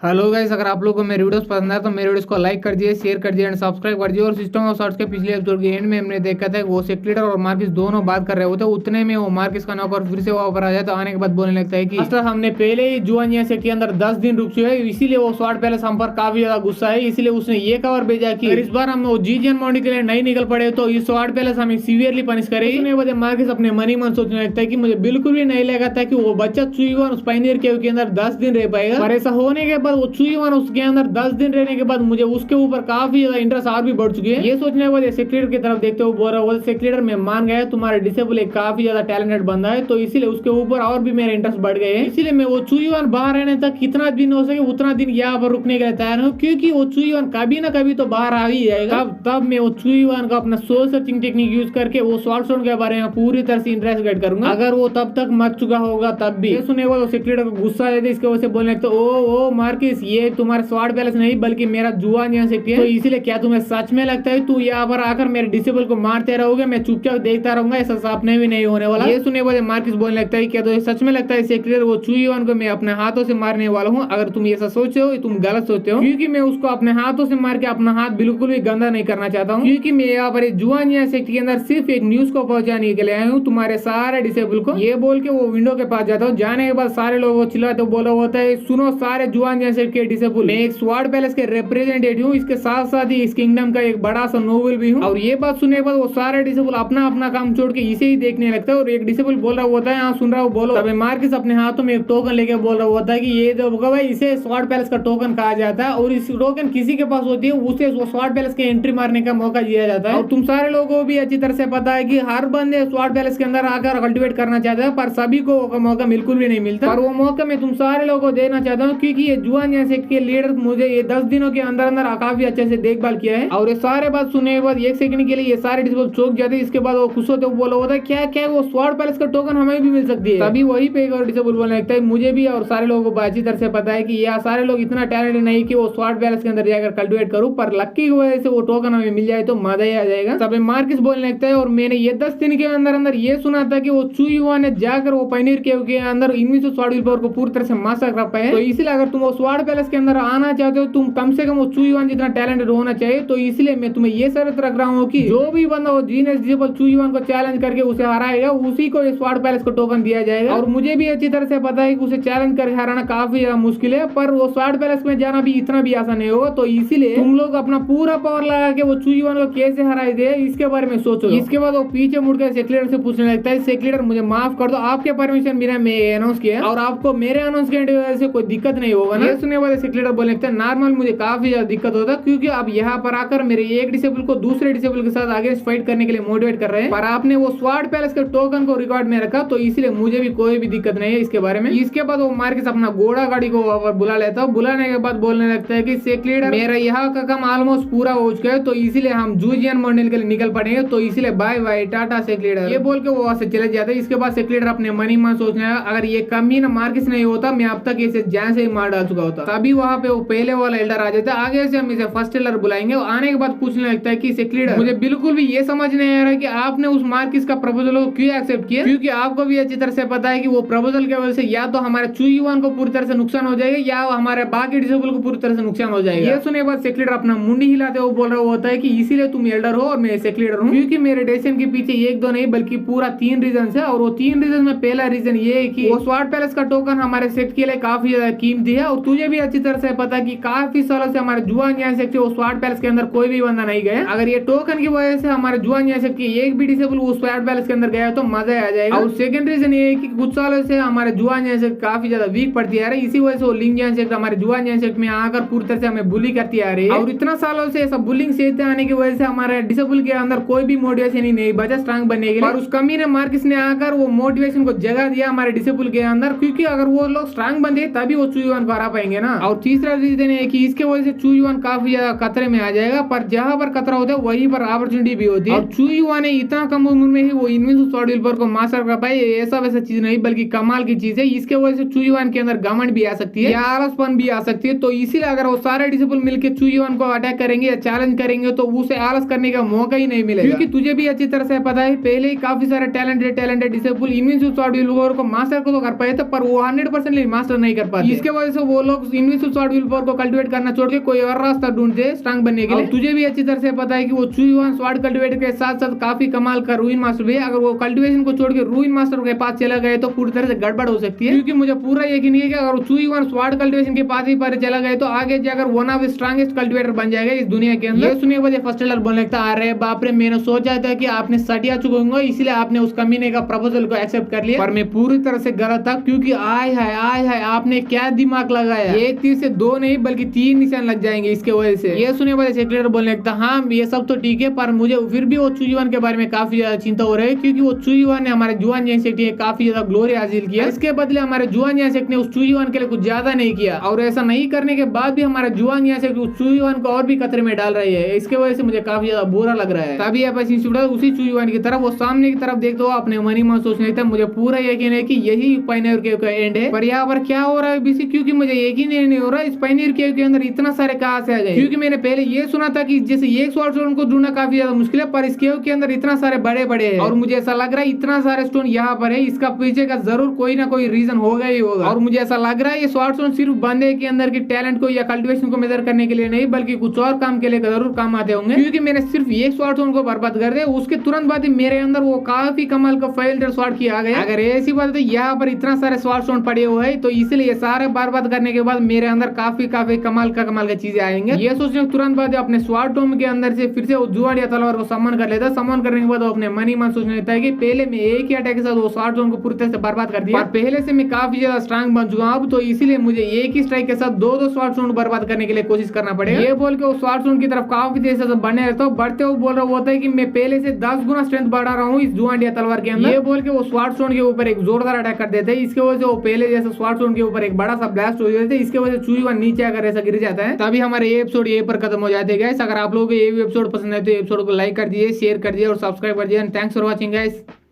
Hello guys, अगर आप लोगों को मेरे वीडियोस पसंद आए तो मेरे वीडियोस को लाइक कर दिए, शेयर कर दिए एंड सब्सक्राइब कर दिए। और सिस्टम ऑफ शॉर्ट्स के पिछले एपिसोड के एंड में हमने देखा था कि वो सेक्रेटर और मार्किस दोनों बात कर रहे होते, उतने में वो मार्किस का नौकर फिर से वापस आ जाता है। आने के बाद बोलने लगता है कि हमने पहले ही जुआनिया सेक्ट के अंदर 10 दिन रुक चुके हैं, इसीलिए वो स्वॉर्ड पैलेस हम पर काफी ज्यादा गुस्सा है। इसलिए उसने ये खबर भेजा कि इस बार हम जीजियन माउंटी के लिए नहीं निकल पड़े तो इस स्वॉर्ड पैलेस हमें सीवियरली पनिश करेगी। मार्किस अपने मनी मन सोचने लगता है कि मुझे बिल्कुल भी नहीं लगा था कि वो बच्चा चुईवान उस पायनियर केव के अंदर 10 दिन रह पाएगा। पर ऐसा होने के बाद वो चुईवान उसके अंदर 10 दिन रहने के बाद मुझे उसके ऊपर काफी ज्यादा इंटरेस्ट और भी बढ़ चुकी है। ये सोचने के बाद सेक्रेटर की तरफ देखते हुए बोल रहा है, सेक्रेटर मैं मान गया तुम्हारा डिसेबल एक काफी ज्यादा टैलेंटेड बंदा है, तो इसीलिए उसके ऊपर और भी मेरा इंटरेस्ट बढ़ गए हैं। इसीलिए मैं वो चुईवान बाहर रहने तक कितना दिन हो सके उतना दिन यहाँ पर रुकने के लिए तैयार हूँ, क्योंकि वो चुईवान कभी ना कभी तो बाहर आ ही जाएगा। तब मैं वो चुईवान का अपना सोल सर्चिंग टेक्निक यूज करके वो स्वॉर्ड स्टोन के बारे में पूरी तरह से इन्वेस्टिगेट करूंगा। अगर वो तब तक मर चुका होगा तब भी। सुने वो सेक्रेटर को गुस्सा आ जाता है, इसके वजह से बोलने लगता है, ओ मार्किस ये तुम्हारा स्वॉर्ड पैलेस नहीं बल्कि मेरा जुआनिया सेक्ट है, तो इसीलिए क्या तुम्हें सच में लगता है तू यहाँ पर आकर मेरे डिसेबल को मारते रहोगे, मैं चुपचाप देखता रहूंगा, ऐसा सपने भी नहीं होने वाला। ये सुने वाले मार्किस बोलने लगता है, क्या तो सच में लगता है सेक्रेटर वो चुईवान को मैं अपने हाथों से मारने वाला हूँ? अगर तुम ऐसा सोचते हो तुम गलत सोचते हो, क्योंकि मैं उसको अपने हाथों से मार के अपना हाथ बिल्कुल भी गंदा नहीं करना चाहता हूँ, क्योंकि मैं यहाँ पर जुआनिया सेक्ट के अंदर सिर्फ एक न्यूज को पहुंचाने के लिए आया हूँ तुम्हारे सारे डिसेबल को। ये बोल के वो विंडो के पास जाता हूँ। जाने के बाद सारे लोग चिल्लाते बोला होता है, सुनो सारे जुआनिया सेक्ट के डिसेबल, मैं एक स्वॉर्ड पैलेस के रिप्रेजेंटेटिव हूँ, इसके साथ साथ ही इस किंगडम का एक बड़ा सा नोबल भी हूँ। और ये बात सुनने के बाद वो सारे डिसेबल अपना अपना काम छोड़ के इसे ही देखने लगता है। और एक डिसेबल बोल रहा होता है, हाँ सुन रहा हूँ बोलो। तब मार्किस अपने हाथों में एक टोकन लेके बोल रहा होता है कि ये देखो भाई, इसे स्वॉर्ड पैलेस का टोकन कहा जाता है, और इस टोकन किसी के पास होती है उसे स्वॉर्ड पैलेस के एंट्री मारने का मौका दिया जाता है। और तुम सारे लोगों को भी अच्छी तरह से पता है कि हर बंदे स्वॉर्ड पैलेस के अंदर आकर कल्टिवेट करना चाहता है, पर सभी को मौका बिल्कुल भी नहीं मिलता। और वो मौका मैं तुम सारे लोगों को देना चाहता हूँ, क्योंकि ये जुआनिया सेक्ट के लीडर मुझे ये 10 दिनों के अंदर अंदर काफी अच्छे से देखभाल किया है। और ये सारे बात सुनने के बाद एक सेकंड के लिए ये सारे डिसेबल चौंक जाते हैं। इसके बाद वो खुश होते बोला होता है, क्या क्या वो स्वॉर्ड पैलेस का टोकन हमें भी मिल सकती है? तभी वही पे एक और डिसेबल बोलने लगता है, मुझे भी और सारे लोगों को अच्छी तरह से पता है कि यह सारे लोग इतना टैलेंटेड नहीं कि वो स्वॉर्ड पैलेस के अंदर जाकर कल्टिवेट करूं, पर लक्की की वजह से वो टोकन हमें मिल जाए तो मजा ही आ जाएगा। तब मार्किस बोलने लगता है, और मैंने ये 10 दिन के अंदर अंदर ये सुना था कि वो चुईवान ने जाकर वो पायनियर केव के अंदर इनविजिबल स्वॉर्ड विल पावर को पूरी तरह से मास्टर कर पाए। तो इसलिए अगर तुम वो स्वॉर्ड पैलेस के अंदर आना चाहते हो, तुम कम से कम वो चुईवान जितना टैलेंटेड होना चाहिए। तो इसलिए मैं तुम्हें ये शर्त रख रहा हूँ कि जो भी बंदा वो जीनियस डिसेबल चुईवान को चैलेंज करके उसे हराएगा, उसी को स्वॉर्ड पैलेस को टोकन दिया जाएगा। और मुझे भी अच्छी तरह से पता है कि उसे चैलेंज करके हराना काफी ज्यादा मुश्किल है, पर वो स्वॉर्ड पैलेस में जाना भी इतना भी आसान नहीं होगा। तो इसीलिए तुम लोग अपना पूरा पावर लगा के वो चुईवान को कैसे हराए दे इसके बारे में सोचो। इसके बाद वो पीछे मुड़कर सेक्रेटर से पूछने लगता है, सेक्रेटर मुझे माफ कर दो, आपके परमिशन बिना मैं अनाउंस किया और आपको मेरे अनाउंसमेंट की वजह से कोई दिक्कत नहीं होगा ना? ये सुनने वाले सेक्रेटर बोलने लगता है, नॉर्मल मुझे काफी ज्यादा दिक्कत होता है, क्योंकि आप यहाँ पर आकर मेरे एक डिसेबल को दूसरे डिसेबल के साथ अगेंस्ट फाइट करने के लिए मोटिवेट कर रहे हैं, पर आपने वो स्वॉर्ड पैलेस के टोकन को रिकॉर्ड में रखा, तो इसलिए मुझे भी कोई भी दिक्कत नहीं है इसके बारे में। इसके बाद वो मार्किस अपना घोड़ा गाड़ी को बुला लेता है। बुलाने के बाद बोलने लगता है कि सेक्रेटर मेरा यहाँ का काम ऑलमोस्ट पूरा हो चुका है, तो इसीलिए हम जूजियन मॉडल के लिए निकल पड़ेंगे, तो इसलिए बाय बाय टाटा सेक्रेटर। ये बोल के वो वहां से चले जाते हैं। इसके बाद सेक्रेटर अपने मनी मन सोचने लगा, अगर ये कमी ना मार्किस नहीं होता मैं अब तक इसे जान से ही मार डाल चुका होता। तभी वहां पे वो पहले वाला एल्डर आ जाता है। आगे से हम इसे फर्स्ट एल्डर बुलाएंगे। आने के बाद पूछने लगता है कि सेक्रेटर मुझे बिल्कुल भी ये समझ नहीं आ रहा कि आपने उस मार्किस का प्रपोजल को क्यों एक्सेप्ट किया, क्योंकि आपको भी अच्छी तरह से पता है कि वो प्रपोजल की वजह से या तो हमारे चुईवान को पूरी तरह से नुकसान हो जाएगा या हमारे बाकी डिसेबल को पूरी तरह से नुकसान हो जाएगा। ये सुने बाद सेक्रेटर अपना मुंडी हिलाते हुए बोल रहा होता है कि इसीलिए तुम एल्डर हो और मैं सेक्रेटर हूँ, क्योंकि मेरे डिसीजन के पीछे एक दो नहीं बल्कि पूरा 3 रीजन है। और वो 3 रीजन में पहला रीजन ये है कि वो स्वॉर्ड पैलेस का टोकन हमारे सेक्ट के लिए काफी ज्यादा कीमती है, और तुझे भी अच्छी तरह से पता है कि काफी सालों से हमारे जुआनिया सेक्ट वो स्वॉर्ड पैलेस के अंदर कोई भी बंदा नहीं गया। अगर ये टोकन की वजह से हमारे जुआनिया सेक्ट की एक भी डिसेबल उस स्वॉर्ड पैलेस के अंदर गया तो मजा आ जाएगा। और सेकंड रीजन ये है कि कुछ सालों से हमारे जुआनिया सेक्ट काफी ज्यादा वीक पड़ती आ रही है, इसी वजह से वो लिंगियन सेक्ट हमारे जुआनिया सेक्ट में आकर पूरी तरह से हमें बुली करती आ रही है। और इतना सालों से ऐसा बुलिंग से आने की वजह से हमारे डिसेबल के अंदर कोई भी मोटिवेशन ही नहीं बचा स्ट्रांग बनने के लिए। और उस कमी ने मार्किस ने आकर वो मोटिवेशन को जगह दिया हमारे डिसेबल के अंदर, क्योंकि अगर वो लोग स्ट्रांग बनते तभी वो चुईवान को हरा पाएंगे ना। और तीसरा रीजन है कि इसके वजह से चुईवान काफी ज्यादा खतरे में आ जाएगा, पर जहां पर खतरा होता है वहीं पर अपॉर्चुनिटी भी होती है। और चुईवान ने इतना कम उम्र में ही वो इनविजिबल स्वॉर्ड विल पावर को मास्टर कर पाए, ऐसा वैसा चीज नहीं बल्कि कमाल की चीज है। इसके वजह से चुईवान के अंदर घमंड भी आ सकती है या आलसपन भी आ सकती है। तो इसीलिए अगर वो सारे डिसेबल मिलकर चुईवान को अटैक करेंगे या चैलेंज करेंगे तो उसे आलस करने का मौका ही नहीं मिलेगा, क्योंकि तुझे भी अच्छी तरह से पता है पहले ही काफी सारे talented disable invisible sword will power को मास्टर को तो कर पाए थे, पर वो 100% मास्टर नहीं कर पाते। इसके वजह से वो लोग इनविजिबल स्वॉर्ड विल पावर को कल्टीवेट करना छोड़ के कोई और रास्ता ढूंढते स्ट्रांग बनने के लिए। तुझे भी अच्छी तरह से पता है कि वो चुईवान स्वॉर्ड कल्टीवेटर के साथ साथ काफी कमाल का रूइन मास्टर भी है। अगर वो कल्टीवेशन को छोड़ के रूइन मास्टर के पास चला गए तो पूरी तरह से गड़बड़ हो सकती है, क्योंकि मुझे पूरा यकीन है कि अगर चुईवान स्वॉर्ड कल्टीवेशन के पास ही पर चला गए तो आगे जाकर वन ऑफ स्ट्रॉन्गेस्ट कल्टीवेटर बन जाएगा इस दुनिया के अंदर। ये सुनने के बाद फर्स्ट टेलर बोलने लगता, अरे बाप रे, मैंने सोचा था कि आपने सटिया चुकूंगा इसलिए आपने उस कमीने का प्रपोजल को एक्सेप्ट कर लिया, पर मैं पूरी तरह से गलत था, क्योंकि आय है आपने क्या दिमाग लगाया, एक तीर से दो नहीं बल्कि 3 निशान लग जाएंगे इसके वजह से। ये सुनने के बाद सेक्रेटरी बोलने लगता, हाँ ये सब तो ठीक है, पर मुझे फिर भी वो चुईवान के बारे में काफी ज्यादा चिंता हो रही है, क्योंकि वो चुईवान ने हमारे जुआन यांग सेक्ट काफी ज्यादा ग्लोरी हासिल किया। इसके बदले हमारे जुआन यांग सेक्ट ने उस चुईवान के लिए कुछ ज्यादा नहीं किया, और ऐसा नहीं करने के बाद भी हमारे जुआन यांग सेक्ट उस चुईवान को और भी खतरे में डाल रही है। इसके वजह से मुझे काफी ज्यादा बुरा लग रहा है। तभी उसी चुईवान की तरफ वो सामने की तरफ देखते हो अपने मनी मन सोचने लगता, मुझे पूरा यकीन है कि यही पायनियर केव का एंड है। पर यहाँ पर क्या हो रहा है बीसी, क्योंकि मुझे यकीन नहीं हो रहा इस पायनियर केव के अंदर इतना सारे कहां से आ गए, क्योंकि मैंने पहले ये सुना था कि जैसे एक स्वॉर्ड स्टोन को ढूंढना काफी ज्यादा मुश्किल है, पर इस केव के अंदर इतना सारे बड़े बड़े हैं, और मुझे ऐसा लग रहा है इतना सारे स्टोन यहाँ पर है, इसका पीछे का जरूर कोई ना कोई रीजन होगा ही होगा। और मुझे ऐसा लग रहा है ये स्वॉर्ड स्टोन सिर्फ बंदे के अंदर की टैलेंट को या कल्टिवेशन को मेजर करने के लिए नहीं, बल्कि कुछ और काम के लिए जरूर काम आते होंगे, क्योंकि मैंने सिर्फ एक स्वॉर्ड स्टोन को बर्बाद कर दिया, उसके तुरंत बाद ही मेरे अंदर वो काफी कमाल का फाइल्डर स्वॉर्ड की आ गया। अगर ऐसी बात है यहाँ पर इतना सारे स्वॉर्ड स्टोन पड़े हुए हैं, तो इसलिए सारे बर्बाद करने के बाद मेरे अंदर काफी कमाल का चीजें आएंगे। ये सोचने तुरंत बाद अपने स्वॉर्ड टोम के अंदर से फिर से वो जुआन या तलवार को समन कर लेता है। समन करने के बाद वो अपने मनी मन सोचने लगता है कि पहले मैं एक ही अटैक के साथ वो स्वॉर्ड टोम को पूरी तरह से बर्बाद कर दिया, और पहले से मैं काफी ज्यादा स्ट्रांग बन चुका हूं, तो इसीलिए मुझे एक ही स्ट्राइक के साथ दो स्वॉर्ड स्टोन बर्बाद करने के लिए कोशिश करना पड़ेगा। ये बोल के वो स्वॉर्ड स्टोन की तरफ काफी देर से बढ़ने रहता हूँ। बढ़ते हुए बोल रहा होता है कि मैं पहले से 10 गुना स्ट्रेंथ बढ़ा रहा हूँ इस जुआन या तलवार के अंदर। ये बोल के वो स्वॉर्ड स्टोन के ऊपर एक जोरदार अटैक कर देते हैं। इसके वजह से वो पहले जैसे स्वॉर्ड स्टोन के ऊपर एक बड़ा सा ब्लास्ट हो जाता है, इसके वजह से चुईवान नीचे आकर ऐसा गिर जाता है। तभी हमारे ये एपिसोड यहीं पर खत्म हो जाते हैं गाइस। अगर आप लोगों को ये एपिसोड पसंद है तो एपिसोड को लाइक कर दीजिए, शेयर कर दीजिए और सब्सक्राइब कर दीजिए। Thanks for watching guys.